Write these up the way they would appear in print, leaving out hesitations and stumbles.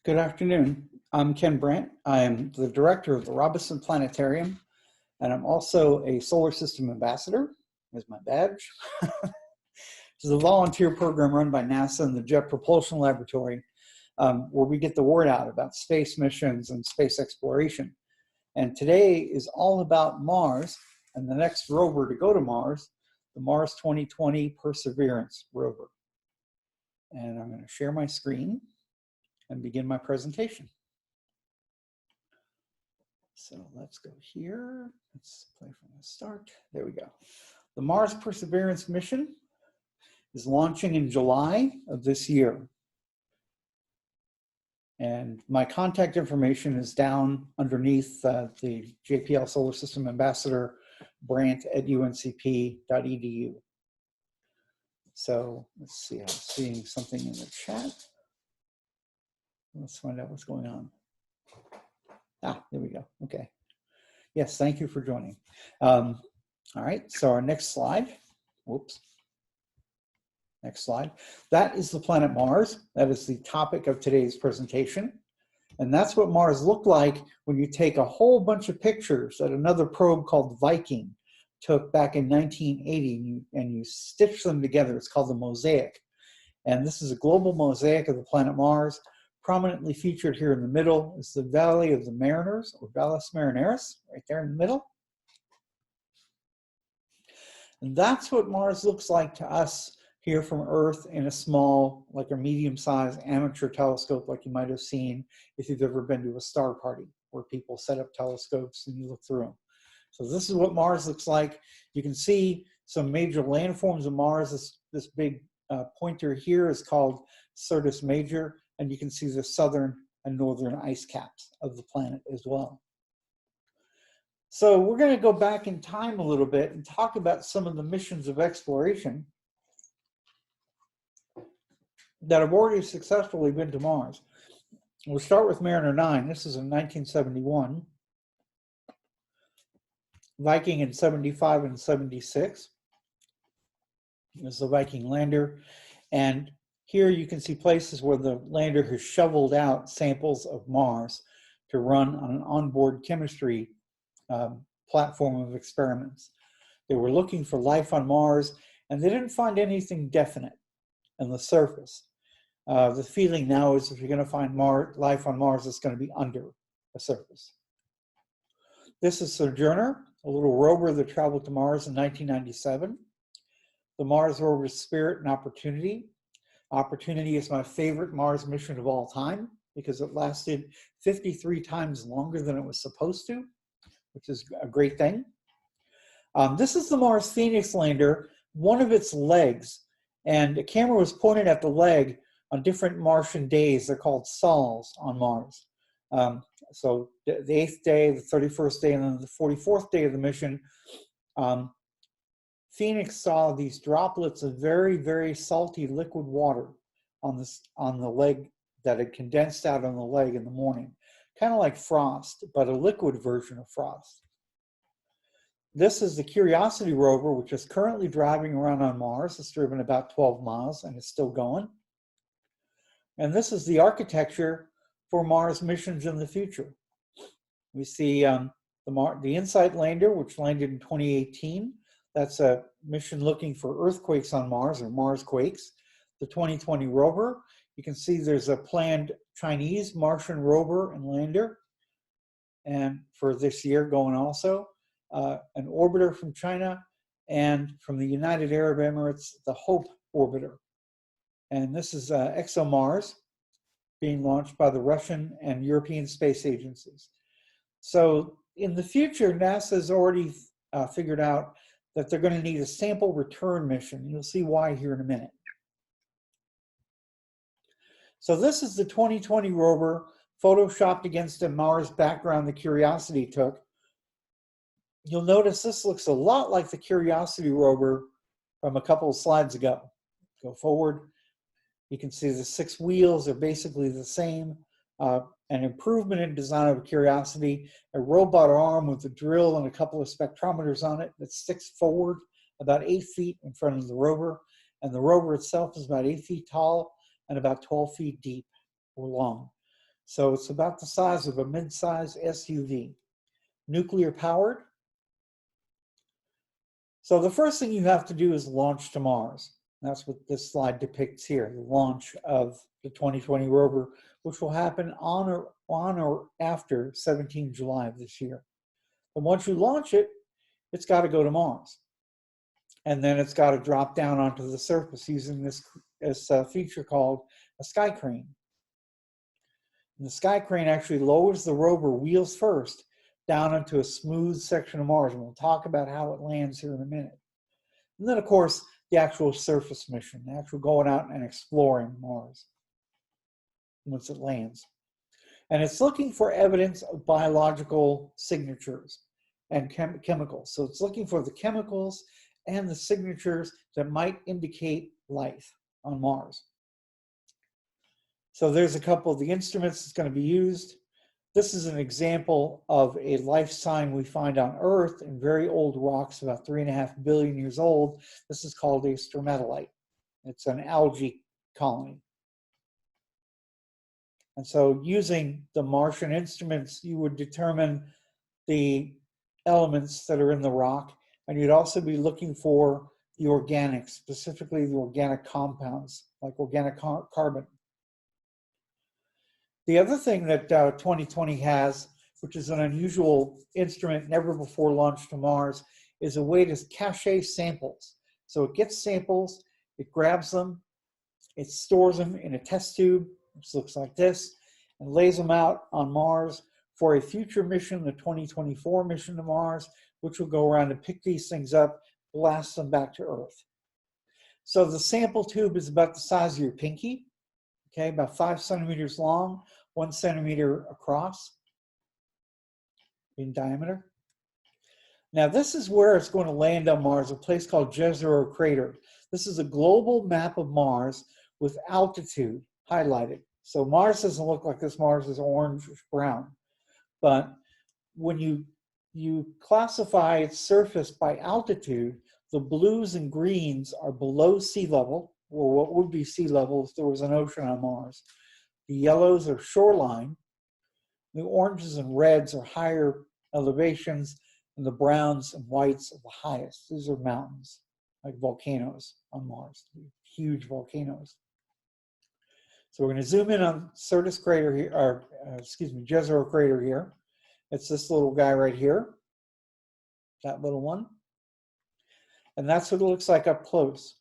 Good afternoon. I'm Ken Brandt. I am the director of the Robinson Planetarium, and I'm also a solar system ambassador. Here's my badge. This is a volunteer program run by NASA and the Jet Propulsion Laboratory, where we get the word out about space missions and space exploration. And today is all about Mars and the next rover to go to Mars, the Mars 2020 Perseverance rover. And I'm going to share my screen and begin my presentation. So let's go here. Let's play from the start. There we go. The Mars Perseverance mission is launching in July of this year. And my contact information is down underneath the JPL Solar System Ambassador, brandt@uncp.edu. So let's see, I'm seeing something in the chat. Let's find out what's going on. Ah, there we go. Okay. Yes, thank you for joining. All right, so our next slide. Whoops. Next slide. That is the planet Mars. That is the topic of today's presentation. And that's what Mars looked like when you take a whole bunch of pictures that another probe called Viking took back in 1980, and you stitch them together. It's called the mosaic. And this is a global mosaic of the planet Mars. Prominently featured here in the middle is the Valley of the Mariners, or Valles Marineris, right there in the middle. And that's what Mars looks like to us here from Earth in a small, like a medium-sized amateur telescope, like you might have seen if you've ever been to a star party, where people set up telescopes and you look through them. So this is what Mars looks like. You can see some major landforms of Mars. This big pointer here is called Syrtis Major. And you can see the southern and northern ice caps of the planet as well. So we're going to go back in time a little bit and talk about some of the missions of exploration that have already successfully been to Mars. We'll start with Mariner 9. This is in 1971. Viking in 75 and 76. This is the Viking lander. And here you can see places where the lander has shoveled out samples of Mars to run on an onboard chemistry platform of experiments. They were looking for life on Mars, and they didn't find anything definite on the surface. The feeling now is if you're going to find life on Mars, it's going to be under the surface. This is Sojourner, a little rover that traveled to Mars in 1997. The Mars rover's Spirit and Opportunity. Opportunity is my favorite Mars mission of all time because it lasted 53 times longer than it was supposed to, which is a great thing. This is the Mars Phoenix lander, one of its legs, and a camera was pointed at the leg on different Martian days. They're called sols on Mars. So the 8th day, the 31st day, and then the 44th day of the mission, Phoenix saw these droplets of very, very salty liquid water on the leg that had condensed out on the leg in the morning. Kind of like frost, but a liquid version of frost. This is the Curiosity rover, which is currently driving around on Mars. It's driven about 12 miles and it's still going. And this is the architecture for Mars missions in the future. We see the InSight lander, which landed in 2018. That's a mission looking for earthquakes on Mars, or Mars quakes. The 2020 rover, you can see there's a planned Chinese Martian rover and lander, and for this year going also. An orbiter from China, and from the United Arab Emirates, the HOPE orbiter. And this is ExoMars being launched by the Russian and European space agencies. So in the future, NASA has already figured out that they're going to need a sample return mission. You'll see why here in a minute. So this is the 2020 rover photoshopped against a Mars background the Curiosity took. You'll notice this looks a lot like the Curiosity rover from a couple of slides ago. Go forward. You can see the 6 wheels are basically the same. An improvement in design of Curiosity, a robot arm with a drill and a couple of spectrometers on it that sticks forward about 8 feet in front of the rover. And the rover itself is about 8 feet tall and about 12 feet deep or long. So it's about the size of a mid-size SUV. Nuclear powered. So the first thing you have to do is launch to Mars. That's what this slide depicts here, the launch of the 2020 rover, which will happen on or after 17 July of this year. And once you launch it, it's got to go to Mars. And then it's got to drop down onto the surface using this feature called a sky crane. And the sky crane actually lowers the rover wheels first down into a smooth section of Mars. And we'll talk about how it lands here in a minute. And then, of course, the actual surface mission, the actual going out and exploring Mars once it lands. And it's looking for evidence of biological signatures and chemicals. So it's looking for the chemicals and the signatures that might indicate life on Mars. So there's a couple of the instruments that's going to be used. This is an example of a life sign we find on Earth in very old rocks, about 3.5 billion years old. This is called a stromatolite. It's an algae colony. And so using the Martian instruments, you would determine the elements that are in the rock, and you'd also be looking for the organics, specifically the organic compounds, like organic carbon. The other thing that 2020 has, which is an unusual instrument never before launched to Mars, is a way to cache samples. So it gets samples, it grabs them, it stores them in a test tube, which looks like this, and lays them out on Mars for a future mission, the 2024 mission to Mars, which will go around and pick these things up, blast them back to Earth. So the sample tube is about the size of your pinky, okay, about 5 centimeters long, 1 centimeter across in diameter. Now this is where it's going to land on Mars, a place called Jezero Crater. This is a global map of Mars with altitude highlighted. So Mars doesn't look like this. Mars is orange brown. But when you classify its surface by altitude, the blues and greens are below sea level, or what would be sea level if there was an ocean on Mars. The yellows are shoreline. The oranges and reds are higher elevations, and the browns and whites are the highest. These are mountains, like volcanoes on Mars, huge volcanoes. So we're going to zoom in on Syrtis Crater here, or Jezero Crater here. It's this little guy right here, that little one. And that's what it looks like up close.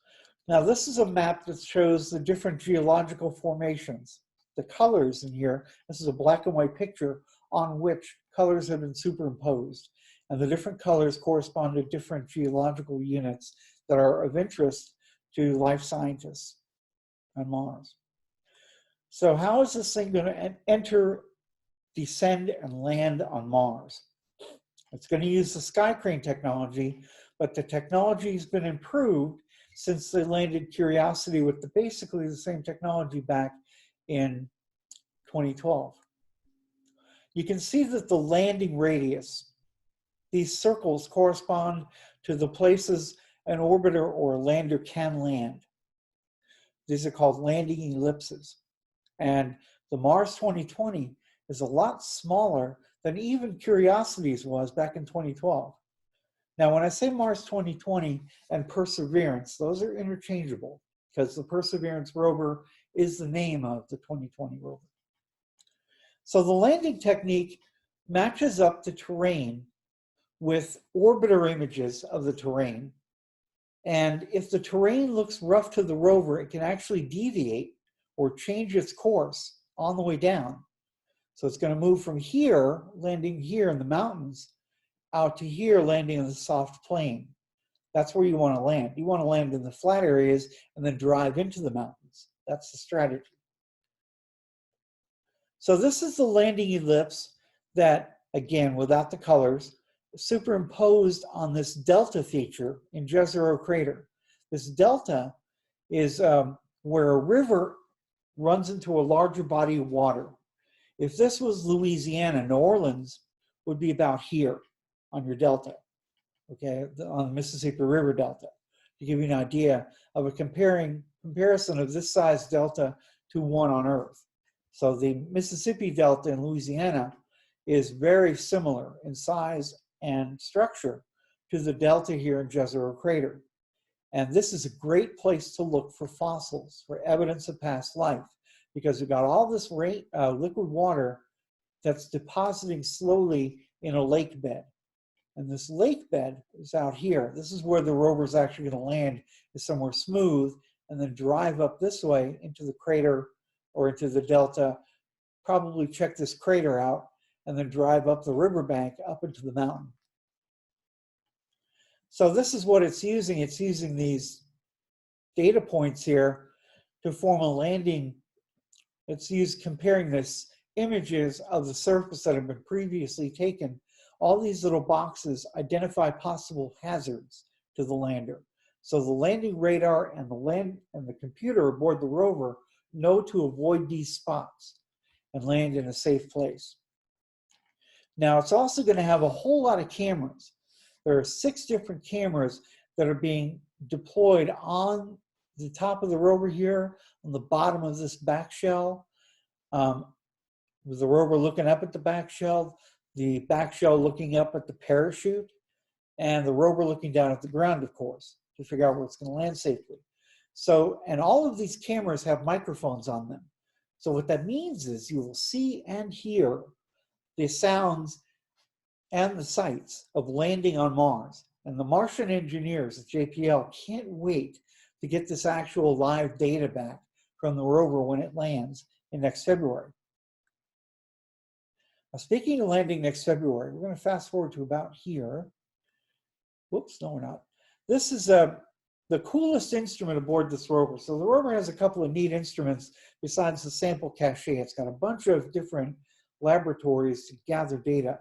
Now this is a map that shows the different geological formations. The colors in here, this is a black and white picture on which colors have been superimposed. And the different colors correspond to different geological units that are of interest to life scientists on Mars. So how is this thing going to enter, descend, and land on Mars? It's going to use the sky crane technology, but the technology has been improved since they landed Curiosity with basically the same technology back in 2012. You can see that the landing radius, these circles correspond to the places an orbiter or a lander can land. These are called landing ellipses. And the Mars 2020 is a lot smaller than even Curiosity's was back in 2012. Now, when I say Mars 2020 and Perseverance, those are interchangeable because the Perseverance rover is the name of the 2020 rover. So the landing technique matches up the terrain with orbiter images of the terrain. And if the terrain looks rough to the rover, it can actually deviate or change its course on the way down. So it's going to move from here, landing here in the mountains, out to here, landing in the soft plain. That's where you want to land. You want to land in the flat areas and then drive into the mountains. That's the strategy. So this is the landing ellipse that, again, without the colors, superimposed on this delta feature in Jezero Crater. This delta is where a river runs into a larger body of water. If this was Louisiana, New Orleans would be about here on your delta, okay, on the Mississippi River Delta, to give you an idea of a comparison of this size delta to one on Earth. So the Mississippi Delta in Louisiana is very similar in size and structure to the delta here in Jezero Crater. And this is a great place to look for fossils, for evidence of past life, because we've got all this liquid water that's depositing slowly in a lake bed. And this lake bed is out here. This is where the rover is actually going to land, is somewhere smooth, and then drive up this way into the crater or into the delta, probably check this crater out, and then drive up the riverbank up into the mountain. So this is what it's using. It's using these data points here to form a landing. It's used comparing this images of the surface that have been previously taken. All these little boxes identify possible hazards to the lander. So the landing radar and the computer aboard the rover know to avoid these spots and land in a safe place. Now it's also going to have a whole lot of cameras. There are 6 different cameras that are being deployed on the top of the rover here, on the bottom of this back shell, with the rover looking up at the back shell looking up at the parachute, and the rover looking down at the ground, of course, to figure out where it's going to land safely. So, and all of these cameras have microphones on them. So what that means is you will see and hear the sounds and the sights of landing on Mars. And the Martian engineers at JPL can't wait to get this actual live data back from the rover when it lands in next February. Now, speaking of landing next February, we're going to fast forward to about here. Whoops, no, we're not. This is the coolest instrument aboard this rover. So the rover has a couple of neat instruments besides the sample cache. It's got a bunch of different laboratories to gather data.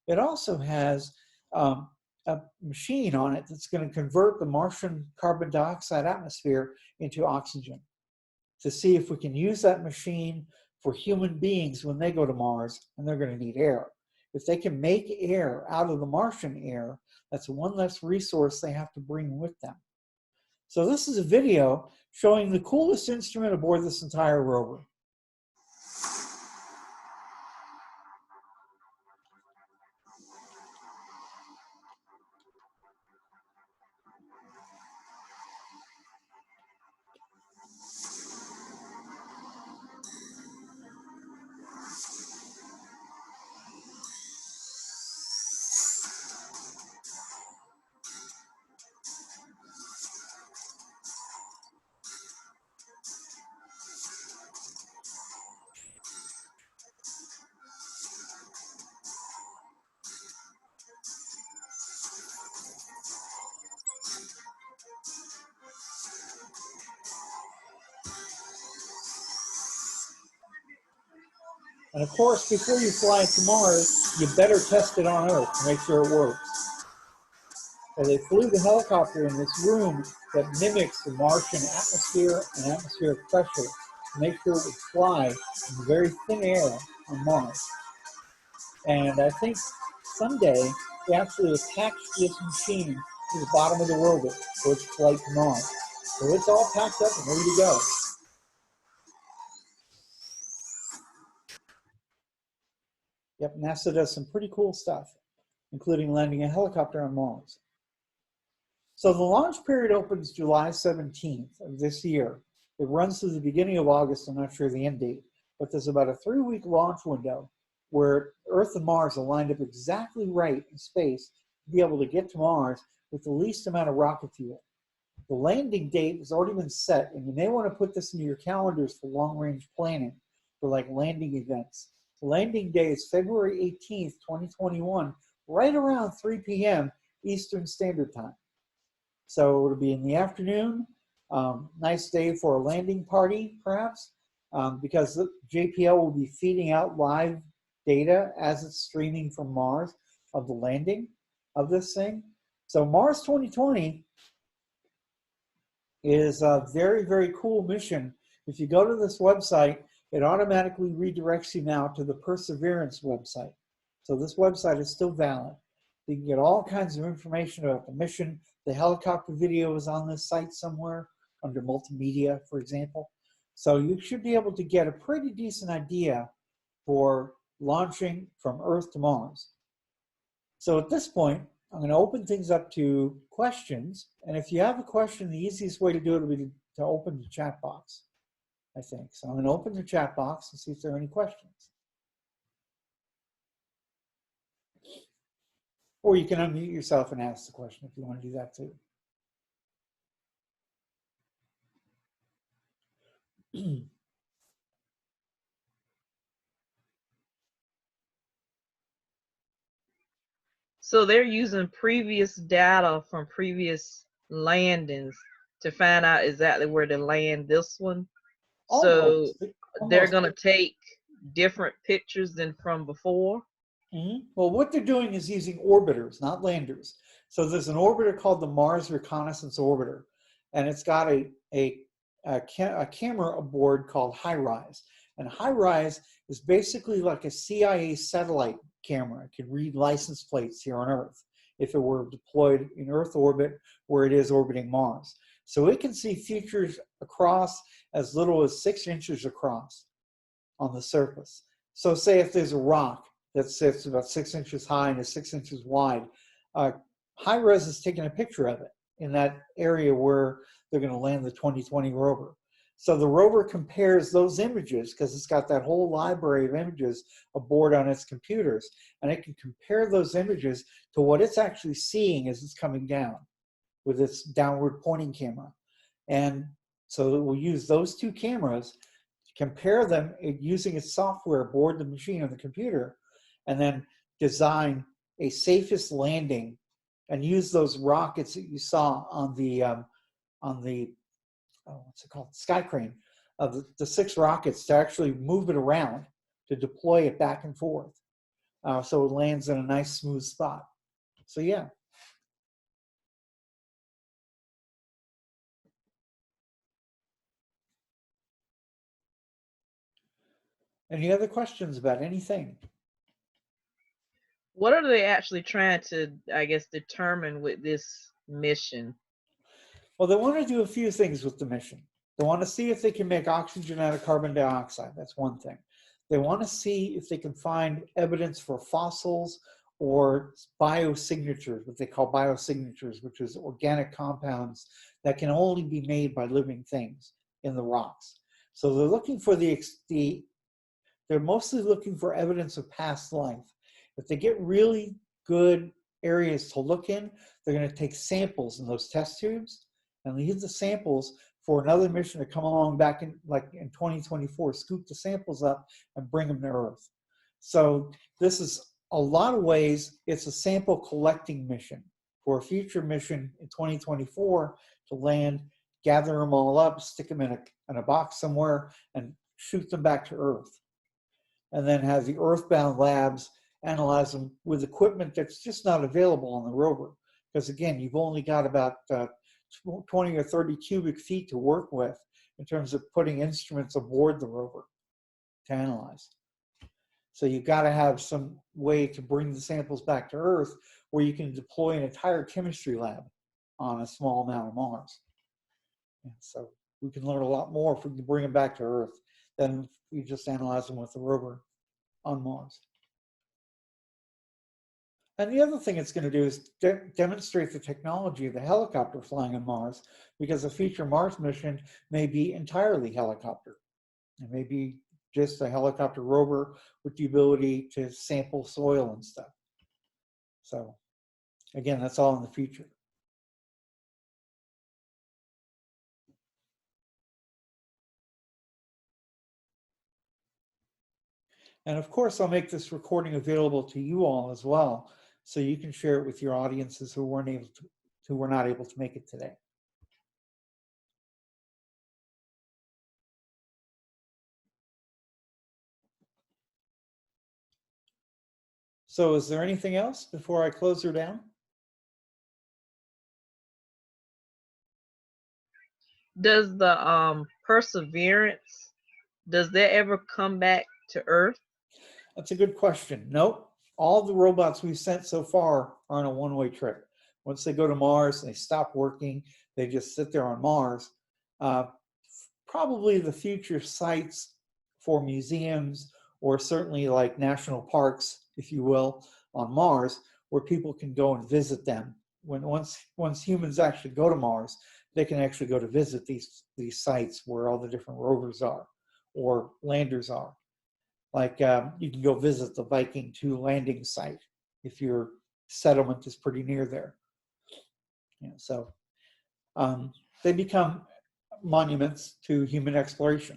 It also has a machine on it that's going to convert the Martian carbon dioxide atmosphere into oxygen to see if we can use that machine for human beings when they go to Mars, and they're going to need air. If they can make air out of the Martian air, that's one less resource they have to bring with them. So this is a video showing the coolest instrument aboard this entire rover. And of course, before you fly to Mars, you better test it on Earth to make sure it works. So they flew the helicopter in this room that mimics the Martian atmosphere and atmospheric pressure to make sure it would fly in very thin air on Mars. And I think someday they actually attached this machine to the bottom of the rover for its flight to Mars. So it's all packed up and ready to go. Yep, NASA does some pretty cool stuff, including landing a helicopter on Mars. So the launch period opens July 17th of this year. It runs through the beginning of August. I'm not sure the end date, but there's about a 3-week launch window where Earth and Mars are lined up exactly right in space to be able to get to Mars with the least amount of rocket fuel. The landing date has already been set, and you may want to put this into your calendars for long-range planning for like landing events. The landing day is February 18th, 2021, right around 3 p.m. Eastern Standard Time. So it'll be in the afternoon. Nice day for a landing party, perhaps, because JPL will be feeding out live data as it's streaming from Mars of the landing of this thing. So Mars 2020 is a very, very cool mission. If you go to this website, it automatically redirects you now to the Perseverance website. So this website is still valid. You can get all kinds of information about the mission. The helicopter video is on this site somewhere under multimedia, for example. So you should be able to get a pretty decent idea for launching from Earth to Mars. So at this point, I'm going to open things up to questions. And if you have a question, the easiest way to do it will be to open the chat box, I think. So I'm going to open the chat box and see if there are any questions. Or you can unmute yourself and ask the question if you want to do that too. So they're using previous data from previous landings to find out exactly where to land this one. So they're going to take different pictures than from before. Well, what they're doing is using orbiters, not landers. So there's an orbiter called the Mars Reconnaissance Orbiter, and it's got a camera aboard called HiRISE. And HiRISE is basically like a CIA satellite camera. It can read license plates here on Earth if it were deployed in Earth orbit where it is orbiting Mars. So it can see features across as little as 6 inches across on the surface. So say if there's a rock that sits about 6 inches high and is 6 inches wide, HiRISE is taking a picture of it in that area where they're going to land the 2020 rover. So the rover compares those images, because it's got that whole library of images aboard on its computers, and it can compare those images to what it's actually seeing as it's coming down with its downward pointing camera. And so it will use those two cameras, compare them using its software aboard the machine on the computer, and then design a safest landing and use those rockets that you saw on the what's it called, sky crane, of the 6 rockets to actually move it around to deploy it back and forth, so it lands in a nice smooth spot. So yeah. Any other questions about anything? What are they actually trying to, I guess, determine with this mission? Well, they want to do a few things with the mission. They want to see if they can make oxygen out of carbon dioxide. That's one thing. They want to see if they can find evidence for fossils or biosignatures, what they call biosignatures, which is organic compounds that can only be made by living things in the rocks. So they're looking for they're mostly looking for evidence of past life. If they get really good areas to look in, they're going to take samples in those test tubes and use the samples for another mission to come along back in, like in 2024, scoop the samples up and bring them to Earth. So this is a lot of ways, it's a sample collecting mission for a future mission in 2024 to land, gather them all up, stick them in a box somewhere, and shoot them back to Earth. And then have the Earthbound labs analyze them with equipment that's just not available on the rover. Because again, you've only got about 20 or 30 cubic feet to work with in terms of putting instruments aboard the rover to analyze. So you've got to have some way to bring the samples back to Earth where you can deploy an entire chemistry lab on a small amount of Mars. And so we can learn a lot more if we can bring them back to Earth than if we just analyze them with the rover on Mars. And the other thing it's going to do is demonstrate the technology of the helicopter flying on Mars, because a future Mars mission may be entirely helicopter. It may be just a helicopter rover with the ability to sample soil and stuff. So again, that's all in the future. And of course, I'll make this recording available to you all as well, so you can share it with your audiences who were not able to make it today. So is there anything else before I close her down? Does the Perseverance, does that ever come back to Earth? That's a good question. Nope. All the robots we've sent so far are on a one-way trip. Once they go to Mars, they stop working. They just sit there on Mars. probably the future sites for museums, or certainly like national parks, if you will, on Mars, where people can go and visit them. Once humans actually go to Mars, they can actually go to visit these sites where all the different rovers are or landers are. Like you can go visit the Viking 2 landing site if your settlement is pretty near there. Yeah, so they become monuments to human exploration.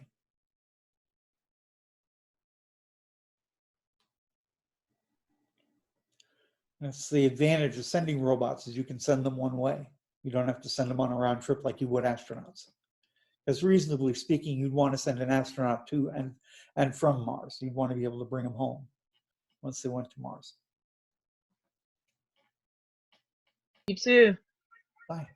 That's the advantage of sending robots, is you can send them one way. You don't have to send them on a round trip like you would astronauts. Because reasonably speaking, you'd want to send an astronaut to and from Mars. You'd want to be able to bring them home once they went to Mars. You too. Bye.